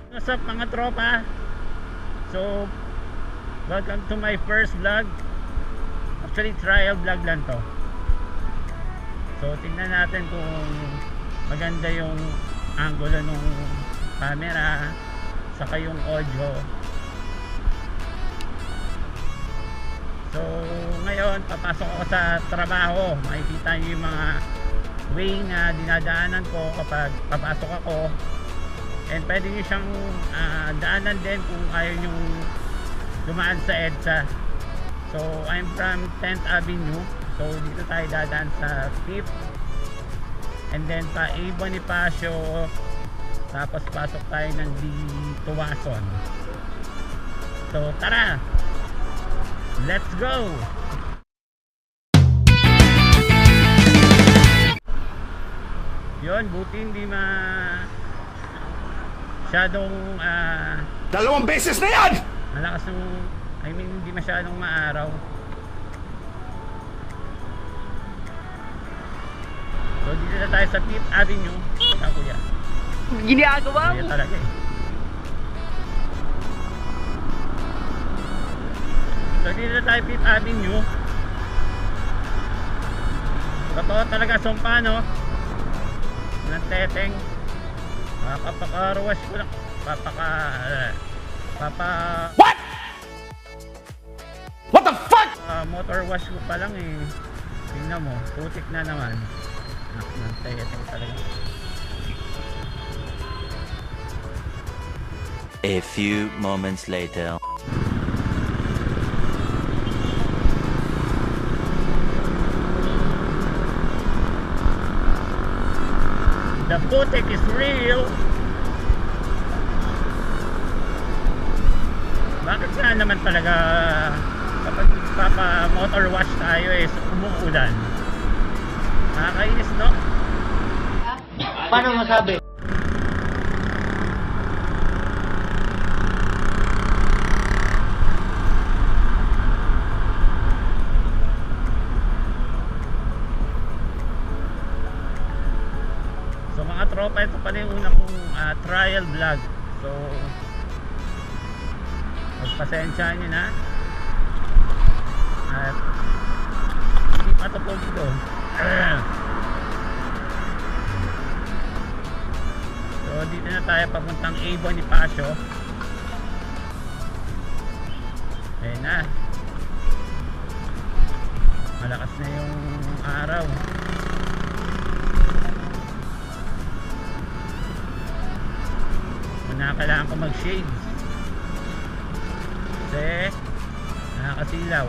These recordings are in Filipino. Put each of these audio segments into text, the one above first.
What's up mga tropa? So, welcome to my first vlog. Actually, trial vlog lang to. So, tingnan natin kung maganda yung angulo ng camera saka yung audio. So, ngayon, papasok ako sa trabaho. Makikita niyo yung mga way na dinadaanan ko kapag papasok ako. And pwede nyo siyang daanan din kung ayaw nyo dumaan sa EDSA. So I'm from 10th Avenue. So dito tayo dadaan sa 5th. And then pa A. Bonifacio. Tapos pasok tayo ng D. Tuwason. So tara! Let's go! Yun, buti hindi masyadong Dalawang beses na yan! malakas yung, hindi masyadong maaraw. So dito na tayo sa 5th Avenue. Ah, kuya, Ginagawa kuya mo. talaga eh. So dito na tayo 5th Avenue. Totoo talaga sumpa, no? Ng teteng. Papaka-wash ko lang. What? What the fuck? Motor wash ko pa lang eh. Tingnan mo, putik na naman. Ng teteng talaga. A few moments later. The putik is real. Bakit nga naman talaga kapag motor wash tayo is umuulan? Nakakainis, no? Paano masabi? So mga tropa, ito pala yung una kong trial vlog. So magpasensya nyo na. At hindi pa ito po dito. So dito na tayo papuntang A. Bonifacio. Ayun na. Malakas na yung araw. Muna kailangan ko mag shades kasi nakakasilaw.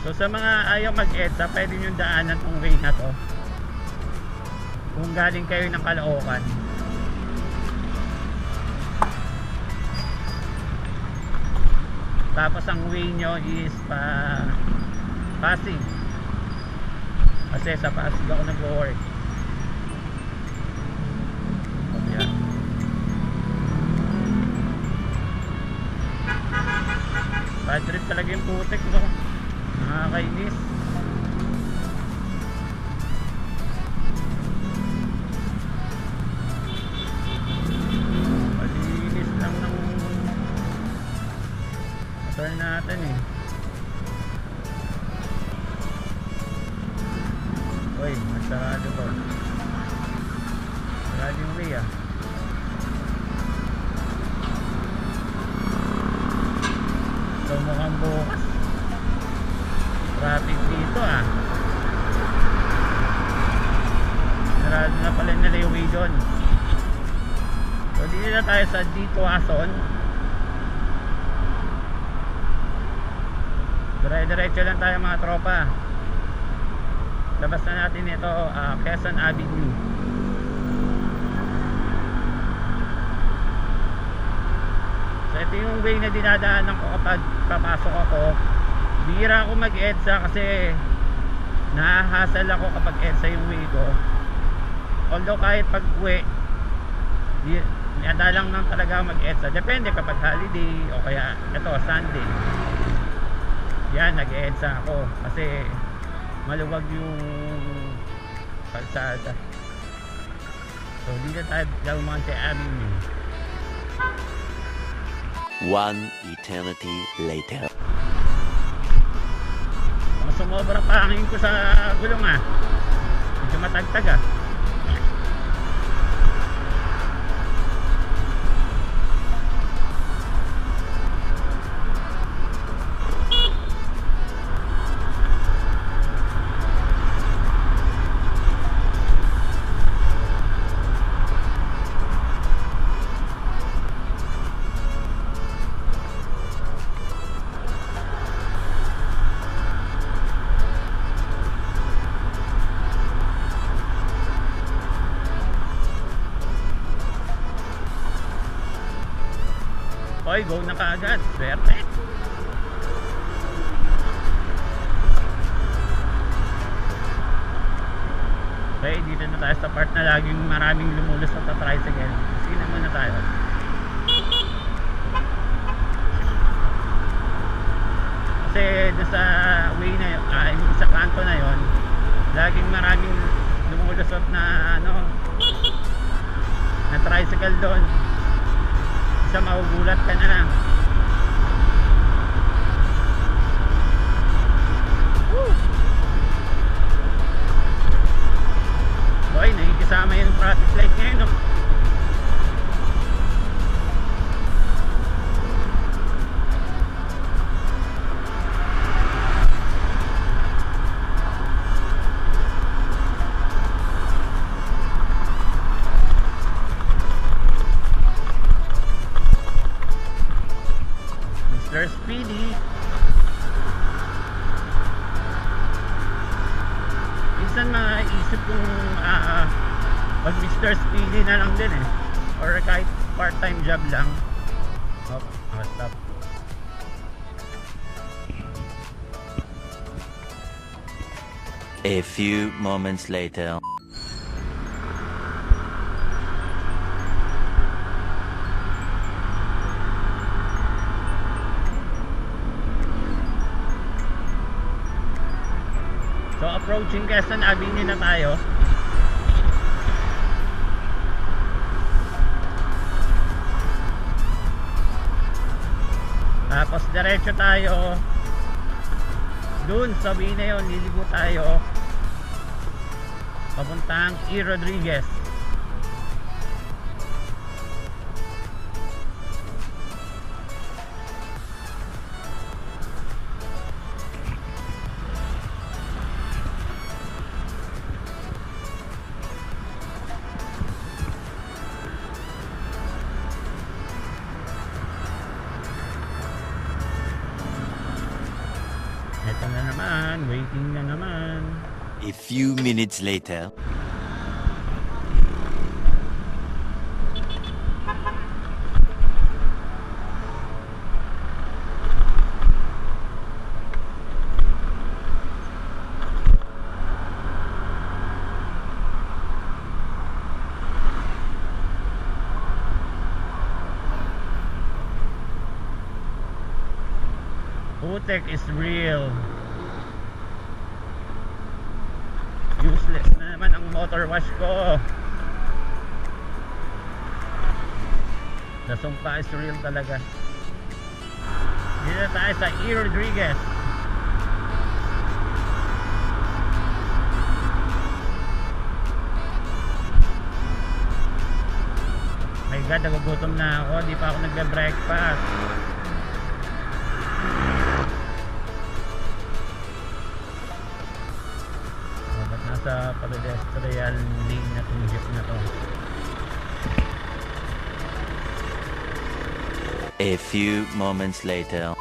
So sa mga ayaw mag-EDSA, pwede nyo daanan tong way na to kung galing kayo ng Caloocan. Tapos ang way nyo is Pasig, kasi sa Pasig ako nag-work. Yan. Bad trip talaga yung putik, no? Nakakainis. Malinis lang ng motor natin eh. Uy, masarado ba? Sarado yung way ah. So mukhang bukas traffic dito ah. Sarado na pala nila yung way doon. So dito na tayo sa D. Tuwason. Dire-diretso lang tayo mga tropa. Labas na natin ito, Quezon Avenue. So ito yung way na dinadaanan ko kapag papasok ako. Bihira ako mag-EDSA kasi nahahasal ako kapag EDSA yung way ko. Although kahit pag uwi, nadalang lang talaga mag-EDSA. Depende kapag holiday o kaya ito Sunday. Yan, nag-EDSA ako kasi maluwag yung kalsada. So dito tayo Del Monte Avenue. One eternity later. Sumobra pa hangin ko sa gulong medyo matagtag Oy, go na kaagad. Swerte. Okay, dito na tayo sa part na laging maraming lumulos sa tricycle. Sige na muna tayo. Kasi doon sa way na yun, sa kanto na yon, laging maraming lumulusot na na tricycle doon. Isa magugulat ka na lang. Woo! Boy, nakikisama yung traffic light ngayon, no? Mr. Speedy. Minsan maisip kong pag Mr. Speedy na lang din or kahit part-time job lang. Stop. A few moments later. So approaching Quezon Avenue na tayo. Tapos diretso tayo dun sa way na yun, liligo tayo papuntang E. Rodriguez. Ito na naman, waiting na naman. A few minutes later. Putek is real. Useless na naman ang motor wash ko. The sumpa is real talaga. Dito tayo sa E. Rodriguez. My God, nagugutom na ako. Di pa ako nagbe-breakfast. Sa pedestrian lane na itong jeep na to. A few moments later.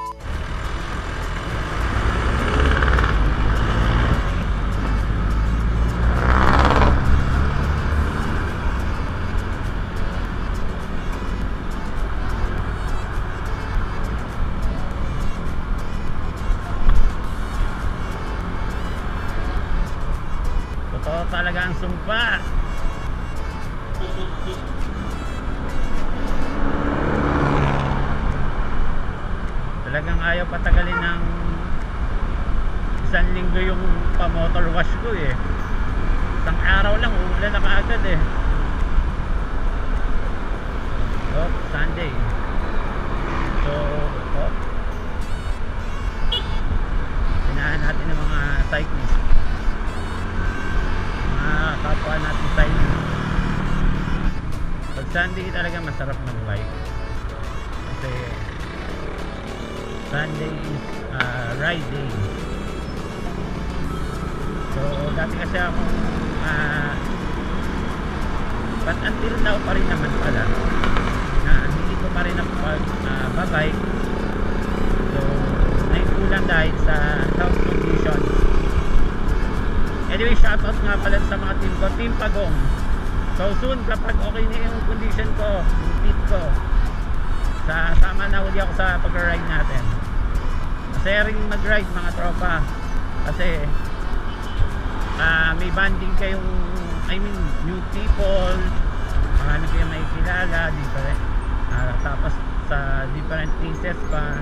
Totoo talaga ang sumpa. Talagang ayaw patagalin ng isang linggo yung pa-motor wash ko eh. Isang araw lang, uulan na kaagad eh. Oh, Sunday. So, oh. Pinahan natin ng mga cyclist. Mga kapwa natin cyclist. Pag Sunday talaga masarap mag-bike. Kasi Sunday is ride day. So, dati kasi ako but until now pa rin naman pala na hindi ko pa rin babike. So, naikulang dahil sa health conditions. Anyway, shoutout nga pala sa mga team ko, Team Pagong. So soon, kapag okay na yung condition ko, yung fit ko, sama na uli ako sa pag-ride natin. Masaya rin mag-ride mga tropa. Kasi may banding kayong, I mean, new people, marami kayong makikilala, different, tapos sa different places pa.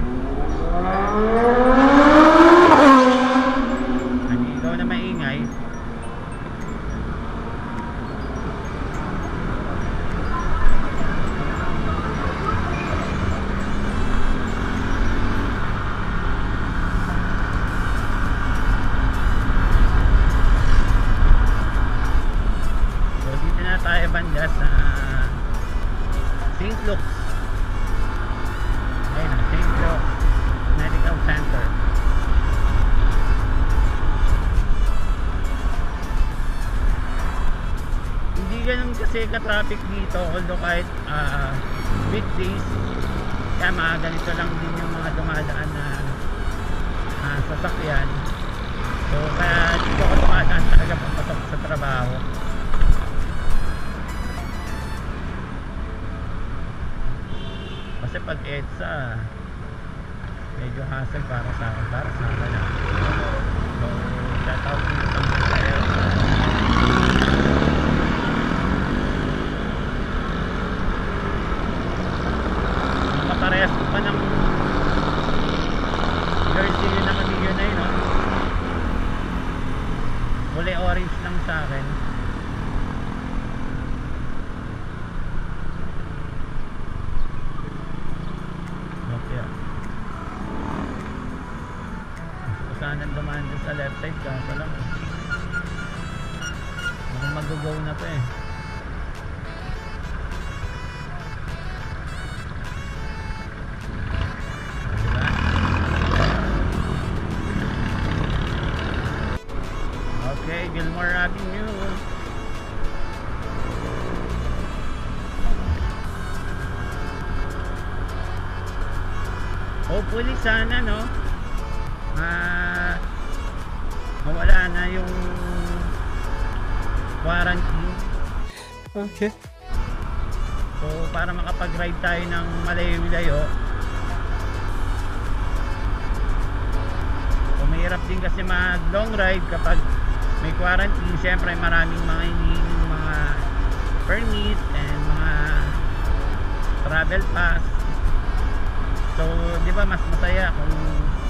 Hindi ikaw na maingay. Tayo banda sa St. Luke's. Ayun na, St. Luke's Medical Center. Hindi ganun kasi ka-traffic dito, although kahit weekdays, kaya mga ganito lang din yung mga dumadaan na sasakyan. So kaya dito ako dumadaan talaga papasok sa trabaho. Kasi pag EDSA medyo hassle para sa akin, lang. So shout out dito sa mga EDSA. Maparehas ko pa ng jersey yun na kami yun na yun, no? Kulay orange lang sa akin. Sana dumaan dyan sa left side ka, so lang mukhang mag-go na pa eh. Diba? Okay, Gilmore Avenue. Hopefully sana, no, mawala na yung quarantine. Okay. So para makapag-ride tayo ng malayo-layo. So mahirap din kasi mag-long ride kapag may quarantine. Siyempre maraming mga hinihingi mga permit and mga travel pass. So di ba mas masaya kung,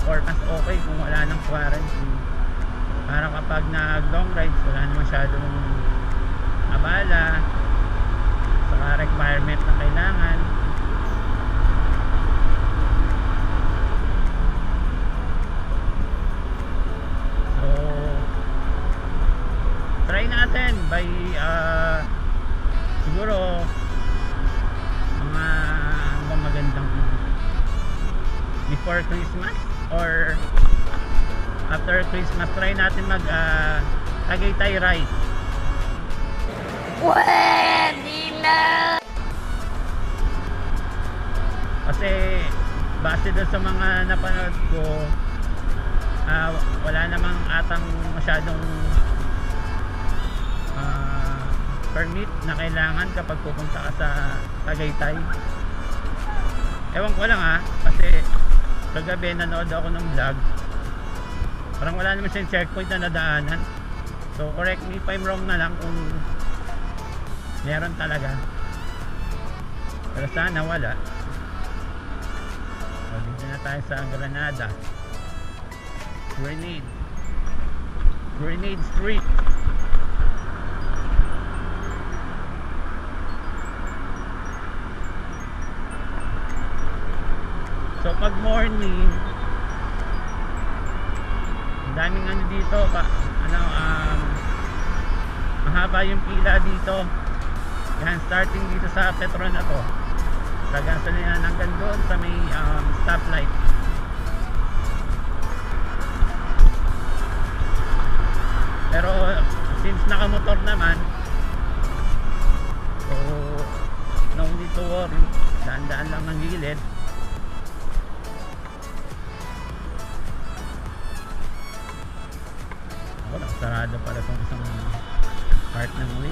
or mas okay kung wala ng quarantine, para kapag nag-long rides wala na masyadong abala sa requirement na kailangan. So try natin by siguro mga magandang before Christmas or after Christmas, try natin mag Tagaytay ride. Pwede na! Kasi base doon sa mga napanood ko, wala namang atang masyadong permit na kailangan kapag pupunta ka sa Tagaytay. Ewan ko lang kasi kagabi nanood ako ng vlog, parang wala naman siyang checkpoint na nadaanan. So correct me if I'm wrong na lang kung meron talaga, pero sana wala. So dito na tayo sa Granada. Grenade. Grenade Street. So pag morning, daming ano dito mahaba yung pila dito. Yan, starting dito sa Petron na to, sa gasolina hanggang doon sa may stoplight. Pero since nakamotor naman, so no need to worry, daan-daan lang ng gilid. Wala, sarado pala itong isang part ng way.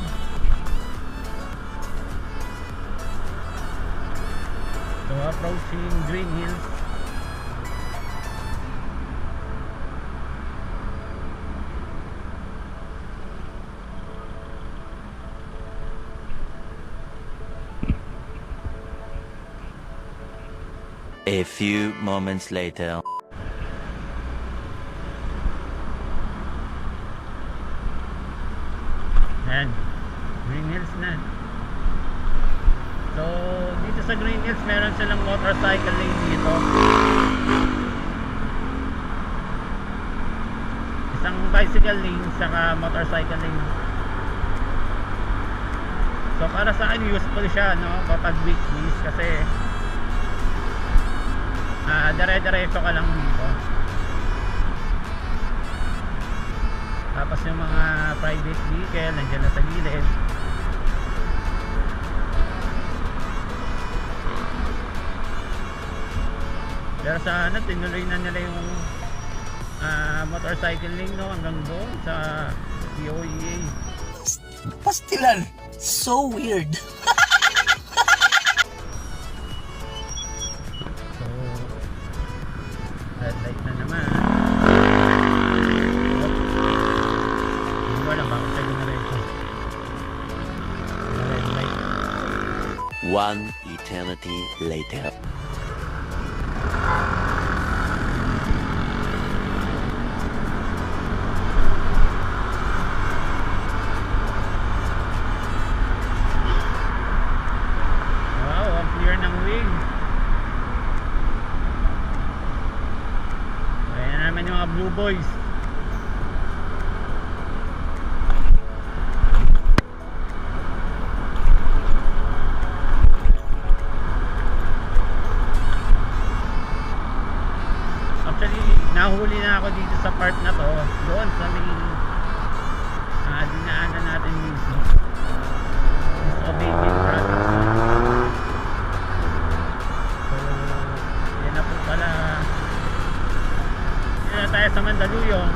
So approaching Green Hills. A few moments later. Ayan, Green Hills na. So dito sa Green Hills meron silang motorcycle lane dito. Isang bicycle lane saka motorcycle lane. So para sa akin useful siya, no, kapag weekdays, kasi dire-diretso ka lang dito. Tapos yung mga private vehicle nandiyan na sa gilid. Pero sana tinuloy na nila yung motorcycle lane, no, hanggang doon sa POEA. Pastilan. So weird. So red light na naman. Wala, bakit siya ginarecho? Red light. One eternity later. Wow, ang clear ng wing. Ayan na naman yung mga Blue Boys. Actually, nahuli na ako dito sa part na to, doon sa may dinaanan natin mismo. Disobeying traffic zone. So, yan na po pala. Yan na tayo sa Mandaluyong.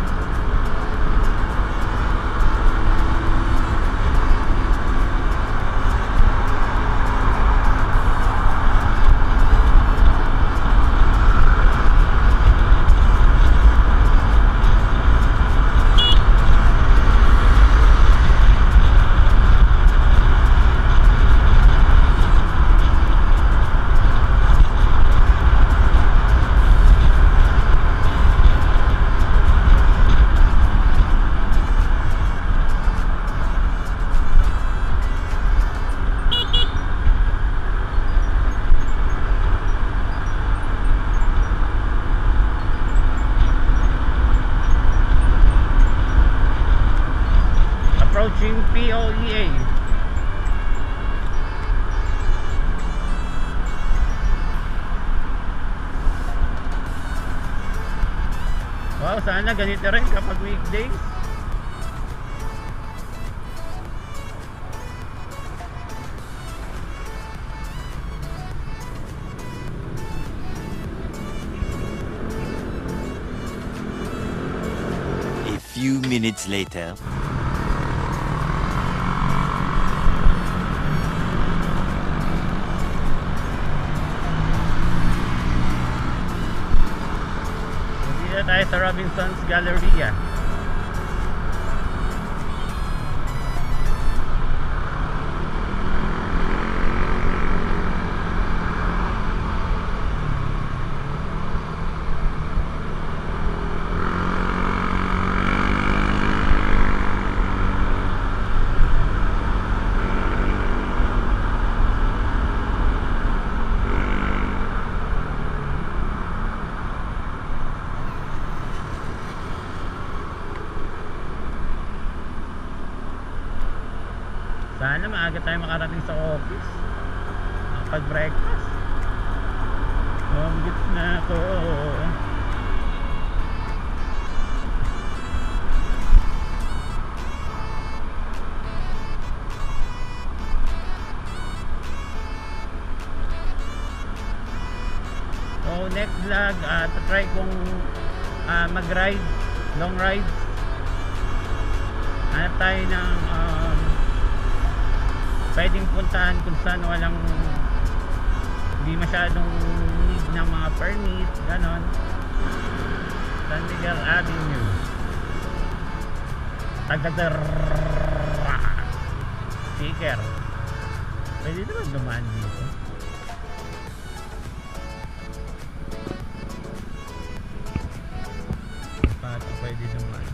Approaching POEA. Wow, sana ganito rin kapag weekdays. A few minutes later. Dito tayo sa Robinson's Galleria. Sana maaga tayo makarating sa office. Makapag-breakfast. Banggit na ako. So next vlog, try kong mag-ride, long ride. Hanap tayo ng pwedeng puntahan kung saan walang hindi masyadong need ng mga permit, ganon. San Miguel Avenue, Shaker. Pwede naman dumaan dito. Paano pwede dumaan?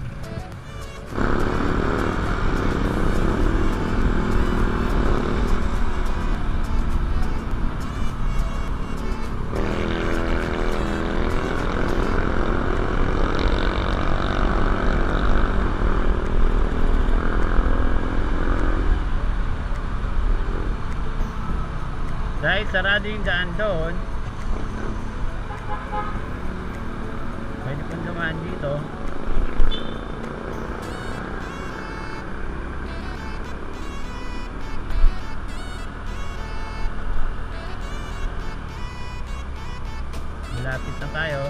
Dahil sarado yung daan doon, pwede pong dumaan dito. Malapit na tayo.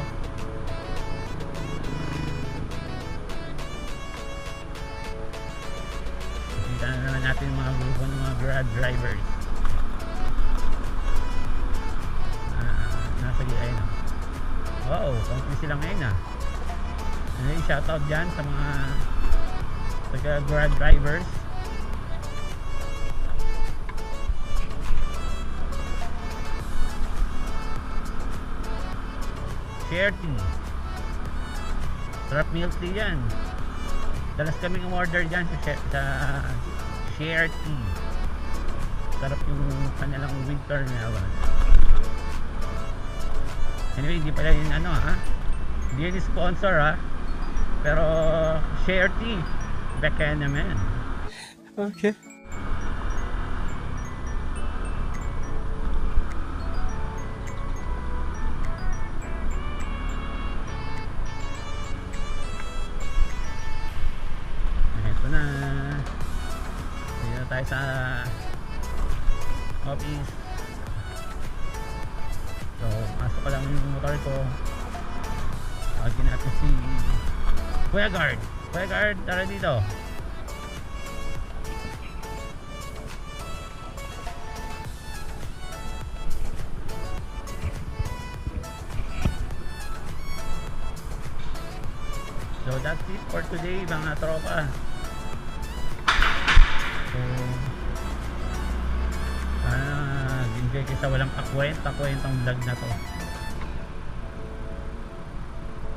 Kita na naman natin yung mga grupo ng mga Grab drivers. Sige, ayun na. Wow, konti sila ngayon ah. Ano yung shoutout dyan sa mga taga-Grab drivers. Share tea. Sarap milk tea yan. Dalas kaming umorder dyan sa share tea. Sarap yung kanilang winter melon. Anyway, hindi pala yun hindi yun sponsor ha. Pero share tea, baka naman. Okay. Ito na. Dito na tayo sa office. So, pasok ko lang yung motor ko. Tawagin natin si Kuya Guard. Kuya Guard, tara dito. So, that's it for today mga tropa. So, enjoy kayo sa walang kwentang vlog na to.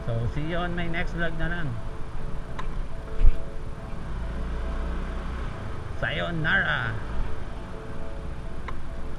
So see you on my next vlog na lang. Sayonara.